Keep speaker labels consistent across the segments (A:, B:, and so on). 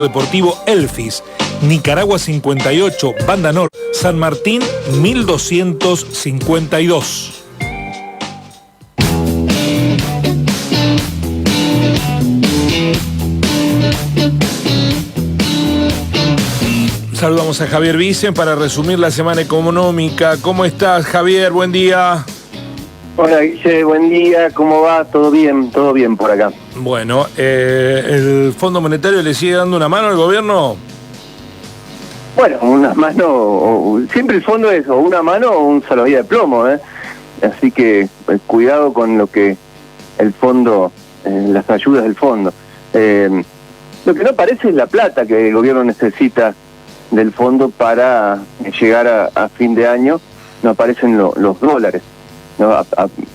A: Deportivo Elfis, Nicaragua 58, Banda Norte, San Martín 1252. Saludamos a Javier Vicen para resumir la semana económica. ¿Cómo estás, Javier? Buen día.
B: Hola, Guille, buen día, ¿cómo va? Todo bien por acá.
A: Bueno, ¿el Fondo Monetario le sigue dando una mano al gobierno?
B: Bueno, una mano, siempre el fondo es o una mano o un salvavidas de plomo, ¿eh? Así que cuidado con lo que el fondo, las ayudas del fondo. Lo que no aparece es la plata que el gobierno necesita del fondo para llegar a fin de año, no aparecen los dólares. ¿No?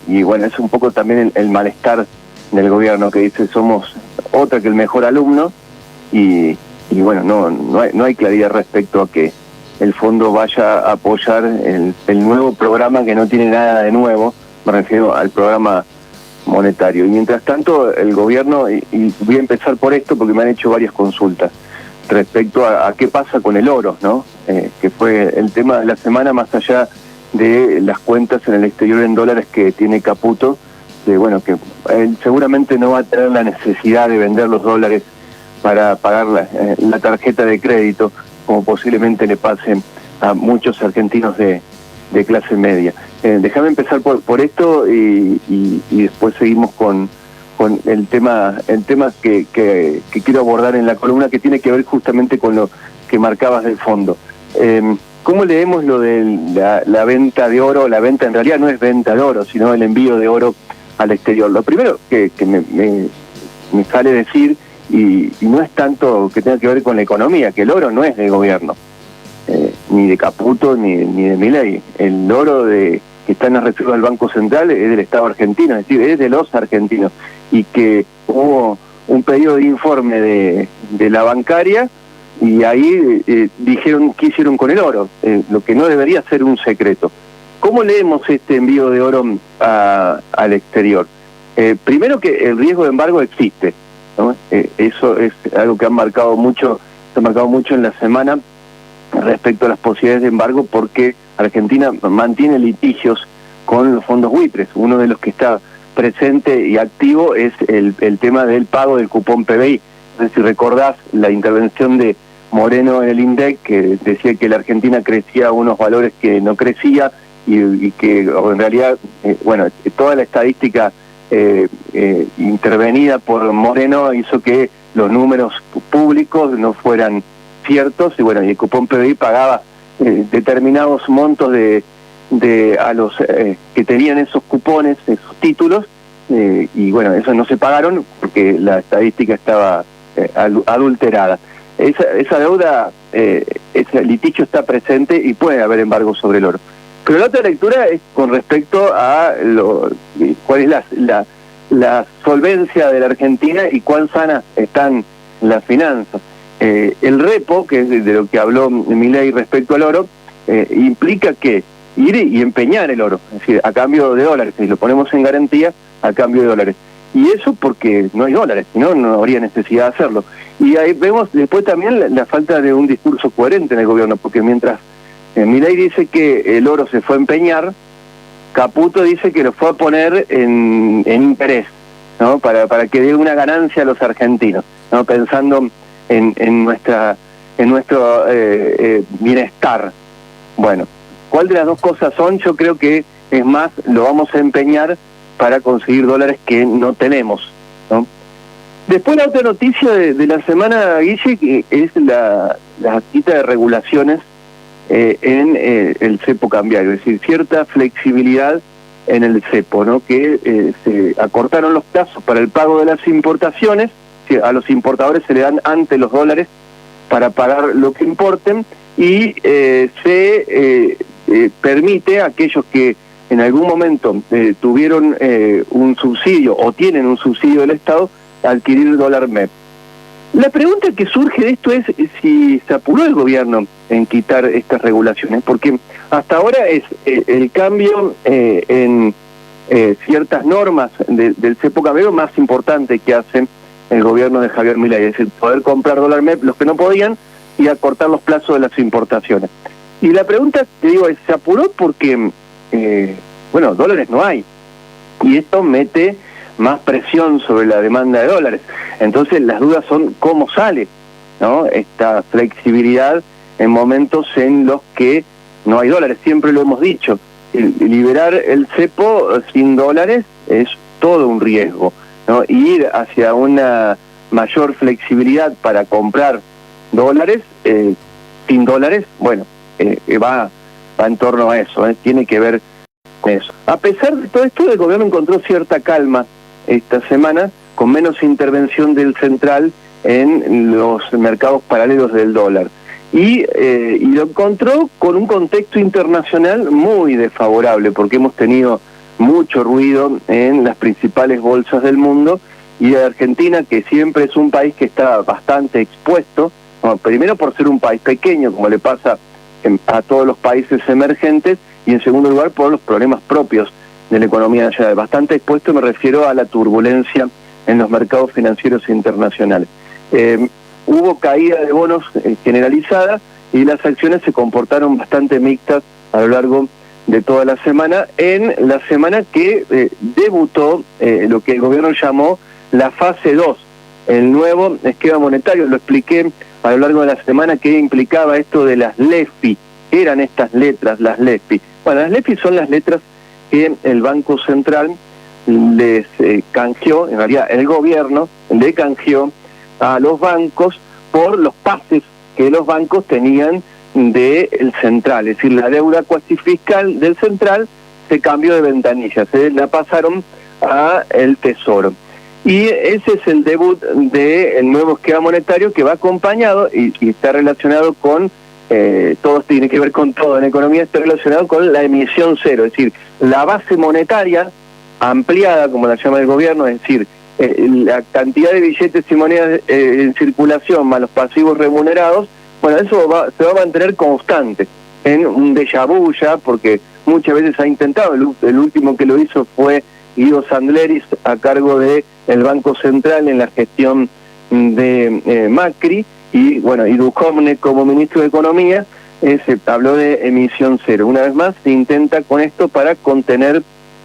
B: Y bueno, es un poco también el malestar del gobierno que dice somos otra que el mejor alumno y bueno, no hay claridad respecto a que el fondo vaya a apoyar el nuevo programa que no tiene nada de nuevo, me refiero al programa monetario. Y mientras tanto el gobierno, y voy a empezar por esto porque me han hecho varias consultas respecto a qué pasa con el oro, ¿no? Que fue el tema de la semana, más allá de las cuentas en el exterior en dólares que tiene Caputo, que bueno, que él seguramente no va a tener la necesidad de vender los dólares para pagar la tarjeta de crédito, como posiblemente le pase a muchos argentinos de clase media. Déjame empezar por esto y después seguimos con el tema que quiero abordar en la columna, que tiene que ver justamente con lo que marcabas del fondo. ¿Cómo leemos lo de la venta de oro? La venta en realidad no es venta de oro, sino el envío de oro al exterior. Lo primero que me sale decir, y no es tanto que tenga que ver con la economía, que el oro no es del gobierno, ni de Caputo, ni de Milei. El oro que está en la reserva del Banco Central es del Estado argentino, es decir, es de los argentinos. Y que hubo un pedido de informe de la bancaria, y ahí dijeron qué hicieron con el oro, lo que no debería ser un secreto. ¿Cómo leemos este envío de oro al exterior? Primero, que el riesgo de embargo existe, ¿no? Eso es algo que se ha marcado mucho en la semana respecto a las posibilidades de embargo, porque Argentina mantiene litigios con los fondos buitres. Uno de los que está presente y activo es el tema del pago del cupón PBI. No sé si recordás la intervención de Moreno en el INDEC, que decía que la Argentina crecía a unos valores que no crecía y que en realidad, bueno, toda la estadística intervenida por Moreno hizo que los números públicos no fueran ciertos, y bueno, y el cupón PBI pagaba determinados montos a los que tenían esos cupones, esos títulos, y bueno, eso no se pagaron porque la estadística estaba adulterada. Esa deuda, ese litigio está presente y puede haber embargo sobre el oro. Pero la otra lectura es con respecto a cuál es la solvencia de la Argentina y cuán sanas están las finanzas. El repo, que es de lo que habló Milei respecto al oro, implica que ir y empeñar el oro, es decir, a cambio de dólares, si lo ponemos en garantía, a cambio de dólares. Y eso porque no hay dólares, si no habría necesidad de hacerlo. Y ahí vemos después también la falta de un discurso coherente en el gobierno, porque mientras Milei dice que el oro se fue a empeñar, Caputo dice que lo fue a poner en interés, ¿no? Para que dé una ganancia a los argentinos, ¿no? Pensando en nuestro bienestar. Bueno, ¿cuál de las dos cosas son? Yo creo que es más, lo vamos a empeñar para conseguir dólares que no tenemos, ¿no? Después la otra noticia de la semana, Guille, que es la quita de regulaciones en el cepo cambiario, es decir, cierta flexibilidad en el cepo, ¿no? Que se acortaron los plazos para el pago de las importaciones, que a los importadores se le dan antes los dólares para pagar lo que importen, y se permite a aquellos que en algún momento tuvieron un subsidio o tienen un subsidio del Estado adquirir dólar MEP. La pregunta que surge de esto es si se apuró el gobierno en quitar estas regulaciones, porque hasta ahora es el cambio en ciertas normas del cepo cambiario más importante que hacen el gobierno de Javier Milei, es decir, poder comprar dólar MEP los que no podían y acortar los plazos de las importaciones. Y la pregunta, te digo, es, se apuró porque, bueno, dólares no hay, y esto mete más presión sobre la demanda de dólares. Entonces las dudas son cómo sale, ¿no?, esta flexibilidad en momentos en los que no hay dólares. Siempre lo hemos dicho, liberar el cepo sin dólares es todo un riesgo, ¿no? Ir hacia una mayor flexibilidad para comprar dólares sin dólares, bueno, va en torno a eso, tiene que ver con eso. A pesar de todo esto, el gobierno encontró cierta calma esta semana, con menos intervención del central en los mercados paralelos del dólar. Y lo encontró con un contexto internacional muy desfavorable, porque hemos tenido mucho ruido en las principales bolsas del mundo, y Argentina, que siempre es un país que está bastante expuesto, bueno, primero por ser un país pequeño, como le pasa a todos los países emergentes, y en segundo lugar por los problemas propios de la economía nacional. Bastante expuesto me refiero a la turbulencia en los mercados financieros internacionales. Hubo caída de bonos generalizada, y las acciones se comportaron bastante mixtas a lo largo de toda la semana, en la semana que debutó lo que el gobierno llamó la fase 2, el nuevo esquema monetario. Lo expliqué a lo largo de la semana qué implicaba esto de las LEFI. ¿Qué eran estas letras, las LEFI? Bueno, las LEFI son las letras que el Banco Central les canjeó, en realidad el gobierno le canjeó a los bancos por los pases que los bancos tenían del central, es decir, la deuda cuasi fiscal del central se cambió de ventanilla, se la pasaron a el Tesoro. Y ese es el debut del nuevo esquema monetario, que va acompañado y está relacionado con, todo tiene que ver con todo en economía, está relacionado con la emisión cero, es decir, la base monetaria ampliada, como la llama el gobierno, es decir, la cantidad de billetes y monedas en circulación más los pasivos remunerados, bueno, eso se va a mantener constante, en un déjà vu ya, porque muchas veces ha intentado, el último que lo hizo fue Guido Sandleris, a cargo de el Banco Central en la gestión de Macri, y bueno, y Duchovne como ministro de Economía, se habló de emisión cero. Una vez más se intenta con esto para contener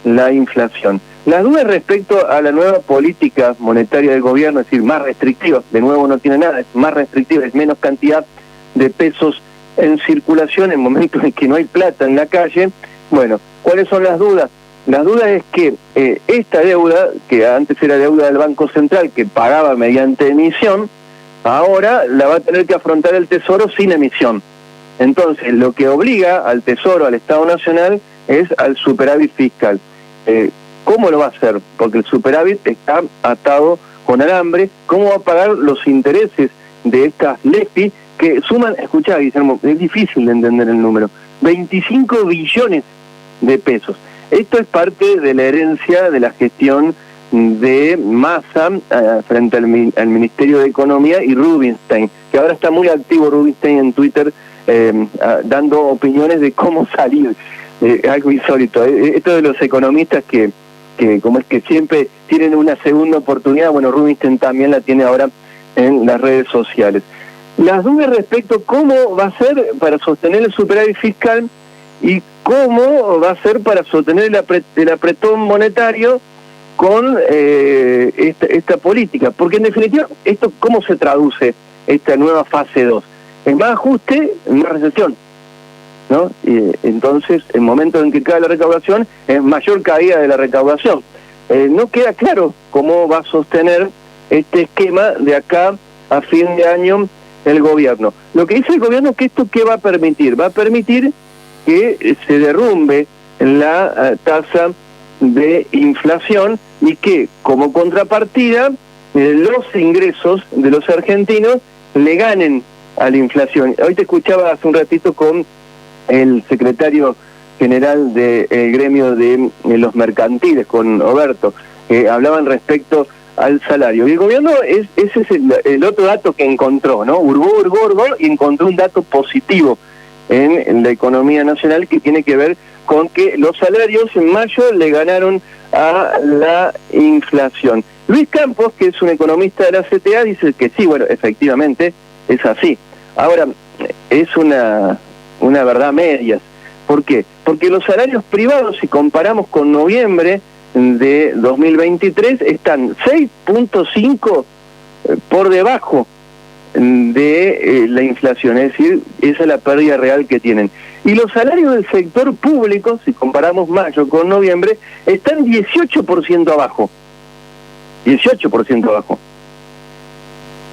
B: la inflación. Las dudas respecto a la nueva política monetaria del gobierno, es decir, más restrictiva, de nuevo no tiene nada, es más restrictiva, es menos cantidad de pesos en circulación en momentos en que no hay plata en la calle. Bueno, ¿cuáles son las dudas? Las dudas es que esta deuda, que antes era deuda del Banco Central, que pagaba mediante emisión, ahora la va a tener que afrontar el Tesoro sin emisión. Entonces, lo que obliga al Tesoro, al Estado Nacional, es al superávit fiscal. ¿Cómo lo va a hacer? Porque el superávit está atado con alambre. ¿Cómo va a pagar los intereses de estas LEFI que suman, escuchá, Guillermo, es difícil de entender el número, 25 billones de pesos? Esto es parte de la herencia de la gestión de Massa frente al Ministerio de Economía y Rubinstein, que ahora está muy activo Rubinstein en Twitter, dando opiniones de cómo salir, algo insólito. Esto de los economistas que como es que siempre tienen una segunda oportunidad, bueno, Rubinstein también la tiene ahora en las redes sociales. Las dudas respecto a cómo va a ser para sostener el superávit fiscal y cómo va a ser para sostener el apretón monetario con esta política. Porque en definitiva, esto ¿cómo se traduce esta nueva fase 2? Es más ajuste, más recesión, ¿no? Y entonces, el momento en que cae la recaudación, es mayor caída de la recaudación. No queda claro cómo va a sostener este esquema de acá a fin de año el gobierno. Lo que dice el gobierno es que esto ¿qué va a permitir? Va a permitir que se derrumbe la tasa de inflación y que, como contrapartida, los ingresos de los argentinos le ganen a la inflación. Hoy te escuchaba hace un ratito con el secretario general del gremio de los mercantiles, con Oberto, que hablaban respecto al salario. Y el gobierno, ese es el otro dato que encontró, ¿no? Hurgó, y encontró un dato positivo en la economía nacional que tiene que ver con que los salarios en mayo le ganaron a la inflación. Luis Campos, que es un economista de la CTA, dice que sí, bueno, efectivamente es así. Ahora, es una verdad medias. ¿Por qué? Porque los salarios privados, si comparamos con noviembre de 2023, están 6.5 por debajo de la inflación, es decir, esa es la pérdida real que tienen. Y los salarios del sector público, si comparamos mayo con noviembre, están 18% abajo. 18% abajo.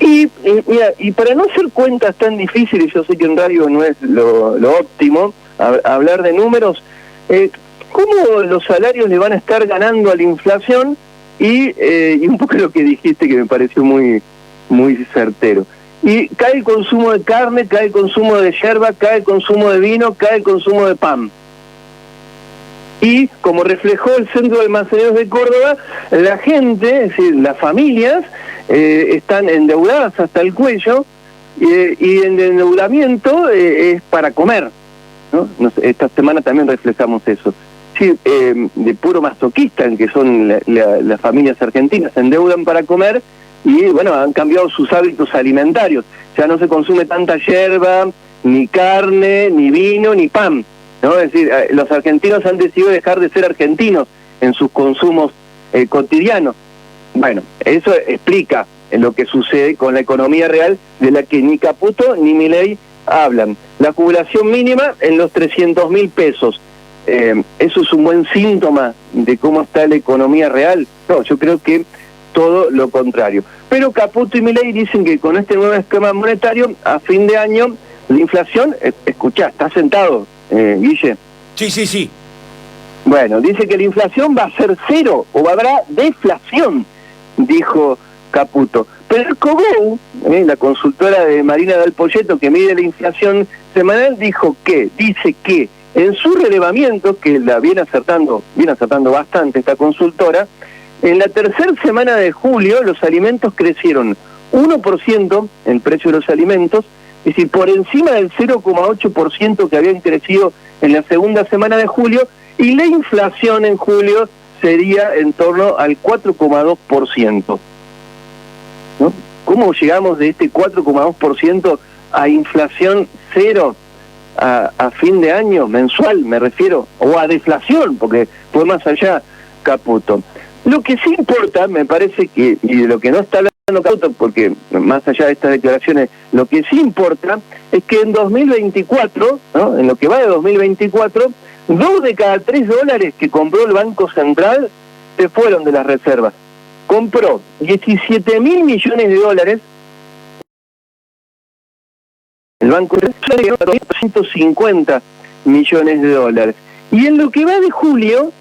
B: Mira, y para no hacer cuentas tan difíciles, yo sé que en radio no es lo óptimo hablar de números, ¿cómo los salarios le van a estar ganando a la inflación? Y un poco lo que dijiste que me pareció muy certero. Y cae el consumo de carne, cae el consumo de yerba, cae el consumo de vino, cae el consumo de pan. Y como reflejó el Centro de Almaceneros de Córdoba, la gente, es decir, las familias, están endeudadas hasta el cuello, y el endeudamiento es para comer, ¿no? Esta semana también reflejamos eso. Sí, de puro masoquista, en que son las familias argentinas, se endeudan para comer y, bueno, han cambiado sus hábitos alimentarios. Ya no se consume tanta yerba, ni carne, ni vino, ni pan, ¿no? Es decir, los argentinos han decidido dejar de ser argentinos en sus consumos cotidianos. Bueno, eso explica lo que sucede con la economía real, de la que ni Caputo ni Milei hablan. La jubilación mínima en los 300.000 pesos. ¿Eso es un buen síntoma de cómo está la economía real? No, yo creo que todo lo contrario. Pero Caputo y Milei dicen que con este nuevo esquema monetario, a fin de año, la inflación, escuchá, ¿estás sentado, Guille?
A: Sí.
B: Bueno, dice que la inflación va a ser cero, o habrá deflación, dijo Caputo. Pero el COBEU, la consultora de Marina Dal Poyetto, que mide la inflación semanal, dice que en su relevamiento, que la viene acertando bastante esta consultora, en la tercera semana de julio los alimentos crecieron 1% el precio de los alimentos, es decir, por encima del 0,8% que habían crecido en la segunda semana de julio, y la inflación en julio sería en torno al 4,2%. ¿No? ¿Cómo llegamos de este 4,2% a inflación cero a fin de año, mensual me refiero, o a deflación, porque fue más allá Caputo? Lo que sí importa, me parece que, y de lo que no está hablando Caputo, porque más allá de estas declaraciones, lo que sí importa es que en 2024, ¿no?, en lo que va de 2024, 2 de cada 3 dólares que compró el Banco Central se fueron de las reservas. Compró 17.000 millones de dólares, el Banco Central ganó 250 millones de dólares. Y en lo que va de julio,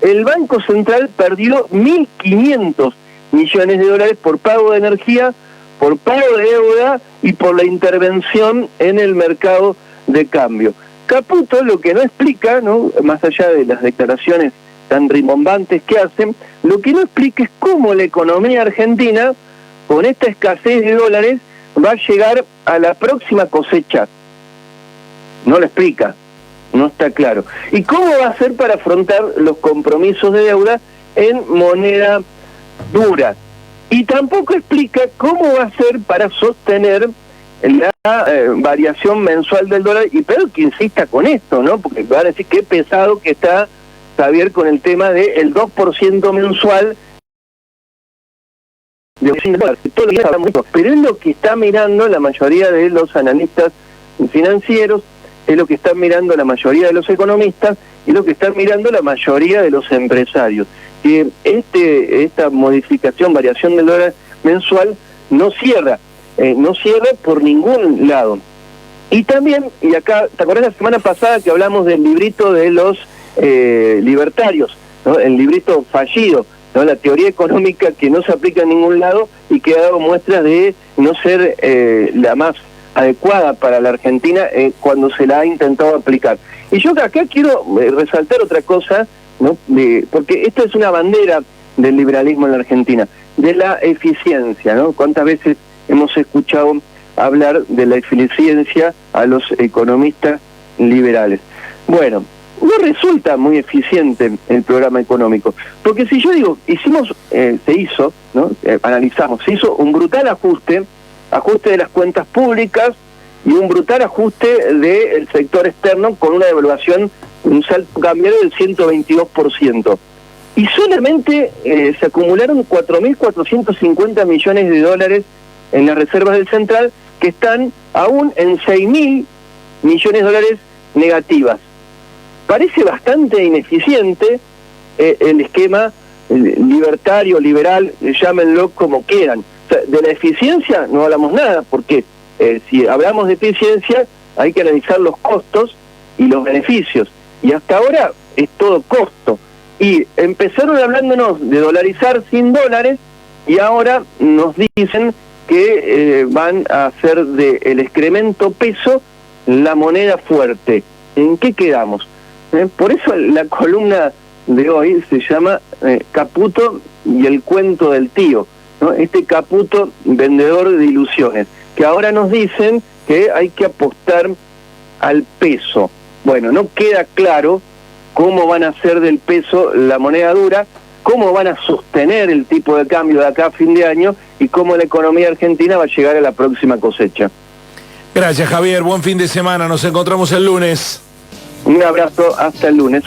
B: el Banco Central perdió 1.500 millones de dólares por pago de energía, por pago de deuda y por la intervención en el mercado de cambio. Caputo lo que no explica, ¿no?, más allá de las declaraciones tan rimbombantes que hacen, lo que no explica es cómo la economía argentina, con esta escasez de dólares, va a llegar a la próxima cosecha. No lo explica, no está claro. ¿Y cómo va a ser para afrontar los compromisos de deuda en moneda dura? Y tampoco explica cómo va a ser para sostener la variación mensual del dólar, y pero que insista con esto, ¿no? Porque van a decir qué pesado que está Javier con el tema del 2% mensual de pero es lo que está mirando la mayoría de los analistas financieros, es lo que están mirando la mayoría de los economistas y lo que están mirando la mayoría de los empresarios. Que esta modificación, variación del dólar mensual no cierra por ningún lado. Y también, y acá, ¿te acordás la semana pasada que hablamos del librito de los libertarios, ¿no?, el librito fallido, ¿no?, la teoría económica que no se aplica en ningún lado y que ha dado muestras de no ser la más adecuada para la Argentina cuando se la ha intentado aplicar? Y yo acá quiero resaltar otra cosa, ¿no?, porque esta es una bandera del liberalismo en la Argentina, de la eficiencia, ¿no? ¿Cuántas veces hemos escuchado hablar de la eficiencia a los economistas liberales? Bueno, no resulta muy eficiente el programa económico. Porque si yo digo, se hizo, ¿no? Analizamos, se hizo un brutal ajuste de las cuentas públicas y un brutal ajuste del sector externo con una devaluación, un salto cambiario del 122%. Y solamente se acumularon 4.450 millones de dólares en las reservas del Central, que están aún en 6.000 millones de dólares negativas. Parece bastante ineficiente el esquema libertario, liberal, llámenlo como quieran. O sea, de la eficiencia no hablamos nada, porque si hablamos de eficiencia hay que analizar los costos y los beneficios. Y hasta ahora es todo costo. Y empezaron hablándonos de dolarizar sin dólares y ahora nos dicen que van a hacer del excremento peso la moneda fuerte. ¿En qué quedamos? Por eso la columna de hoy se llama Caputo y el cuento del tío, ¿no? Este Caputo vendedor de ilusiones, que ahora nos dicen que hay que apostar al peso. Bueno, no queda claro cómo van a hacer del peso la moneda dura, cómo van a sostener el tipo de cambio de acá a fin de año y cómo la economía argentina va a llegar a la próxima cosecha.
A: Gracias, Javier. Buen fin de semana. Nos encontramos el lunes.
B: Un abrazo. Hasta el lunes.